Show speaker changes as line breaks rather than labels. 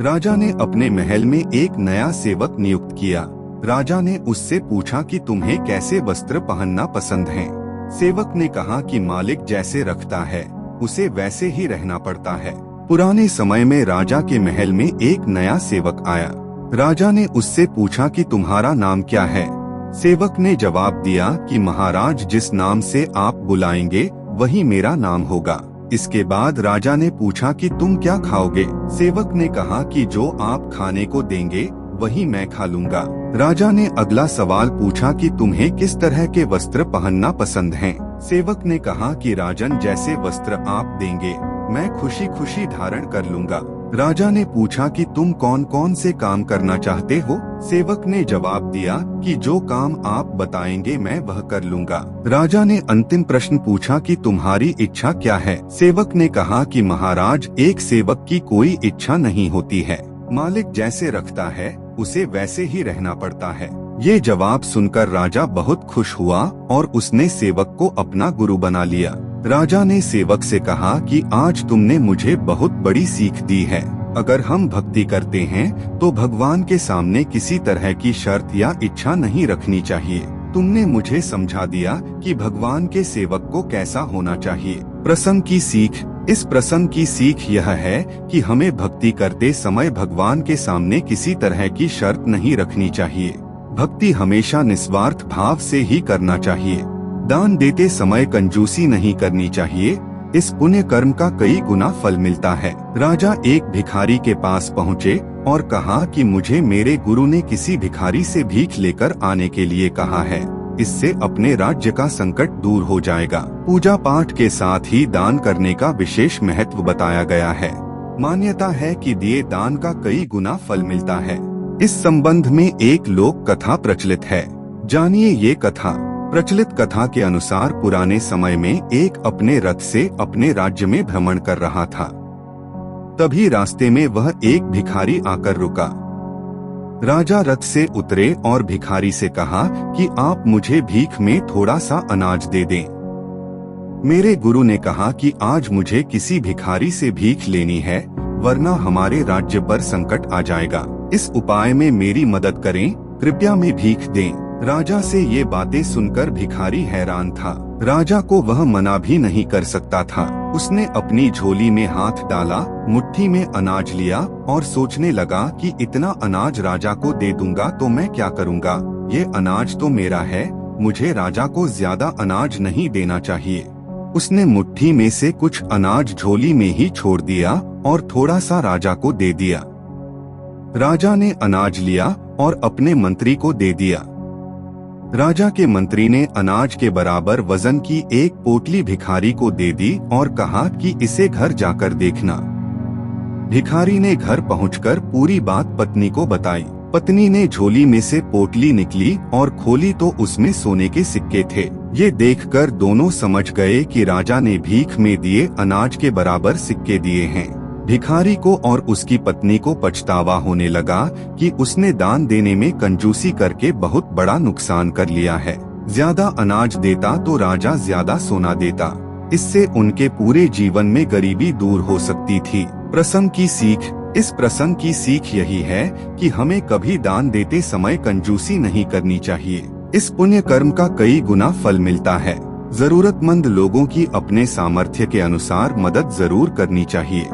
राजा ने अपने महल में एक नया सेवक नियुक्त किया। राजा ने उससे पूछा कि तुम्हें कैसे वस्त्र पहनना पसंद है। सेवक ने कहा कि मालिक जैसे रखता है उसे वैसे ही रहना पड़ता है। पुराने समय में राजा के महल में एक नया सेवक आया। राजा ने उससे पूछा कि तुम्हारा नाम क्या है। सेवक ने जवाब दिया कि महाराज जिस नाम से आप बुलाएंगे वही मेरा नाम होगा। इसके बाद राजा ने पूछा कि तुम क्या खाओगे। सेवक ने कहा कि जो आप खाने को देंगे वही मैं खा लूंगा। राजा ने अगला सवाल पूछा कि तुम्हें किस तरह के वस्त्र पहनना पसंद हैं। सेवक ने कहा कि राजन जैसे वस्त्र आप देंगे मैं खुशी खुशी धारण कर लूंगा। राजा ने पूछा कि तुम कौन कौन से काम करना चाहते हो। सेवक ने जवाब दिया कि जो काम आप बताएंगे मैं वह कर लूंगा। राजा ने अंतिम प्रश्न पूछा कि तुम्हारी इच्छा क्या है। सेवक ने कहा कि महाराज एक सेवक की कोई इच्छा नहीं होती है, मालिक जैसे रखता है उसे वैसे ही रहना पड़ता है। ये जवाब सुनकर राजा बहुत खुश हुआ और उसने सेवक को अपना गुरु बना लिया। राजा ने सेवक से कहा कि आज तुमने मुझे बहुत बड़ी सीख दी है। अगर हम भक्ति करते हैं तो भगवान के सामने किसी तरह की शर्त या इच्छा नहीं रखनी चाहिए। तुमने मुझे समझा दिया कि भगवान के सेवक को कैसा होना चाहिए। प्रसंग की सीख। इस प्रसंग की सीख यह है कि हमें भक्ति करते समय भगवान के सामने किसी तरह की शर्त नहीं रखनी चाहिए। भक्ति हमेशा निस्वार्थ भाव से ही करना चाहिए। दान देते समय कंजूसी नहीं करनी चाहिए। इस पुण्य कर्म का कई गुना फल मिलता है। राजा एक भिखारी के पास पहुँचे और कहा कि मुझे मेरे गुरु ने किसी भिखारी से भीख लेकर आने के लिए कहा है। इससे अपने राज्य का संकट दूर हो जाएगा। पूजा पाठ के साथ ही दान करने का विशेष महत्व बताया गया है। मान्यता है कि दिए दान का कई गुना फल मिलता है। इस संबंध में एक लोक कथा प्रचलित है, जानिए ये कथा। प्रचलित कथा के अनुसार पुराने समय में एक अपने रथ से अपने राज्य में भ्रमण कर रहा था। तभी रास्ते में वह एक भिखारी आकर रुका। राजा रथ से उतरे और भिखारी से कहा कि आप मुझे भीख में थोड़ा सा अनाज दे दें। मेरे गुरु ने कहा कि आज मुझे किसी भिखारी से भीख लेनी है, वरना हमारे राज्य पर संकट आ जाएगा। इस उपाय में मेरी मदद करें, कृपया में भीख दें। राजा से ये बातें सुनकर भिखारी हैरान था। राजा को वह मना भी नहीं कर सकता था। उसने अपनी झोली में हाथ डाला, मुट्ठी में अनाज लिया और सोचने लगा कि इतना अनाज राजा को दे दूंगा तो मैं क्या करूंगा। ये अनाज तो मेरा है, मुझे राजा को ज्यादा अनाज नहीं देना चाहिए। उसने मुट्ठी में से कुछ अनाज झोली में ही छोड़ दिया और थोड़ा सा राजा को दे दिया। राजा ने अनाज लिया और अपने मंत्री को दे दिया। राजा के मंत्री ने अनाज के बराबर वजन की एक पोटली भिखारी को दे दी और कहा कि इसे घर जाकर देखना। भिखारी ने घर पहुंचकर पूरी बात पत्नी को बताई। पत्नी ने झोली में से पोटली निकली और खोली तो उसमें सोने के सिक्के थे। ये देखकर दोनों समझ गए कि राजा ने भीख में दिए अनाज के बराबर सिक्के दिए हैं। भिखारी को और उसकी पत्नी को पछतावा होने लगा कि उसने दान देने में कंजूसी करके बहुत बड़ा नुकसान कर लिया है। ज्यादा अनाज देता तो राजा ज्यादा सोना देता। इससे उनके पूरे जीवन में गरीबी दूर हो सकती थी। प्रसंग की सीख। इस प्रसंग की सीख यही है कि हमें कभी दान देते समय कंजूसी नहीं करनी चाहिए। इस पुण्य कर्म का कई गुना फल मिलता है। जरूरतमंद लोगों की अपने सामर्थ्य के अनुसार मदद जरूर करनी चाहिए।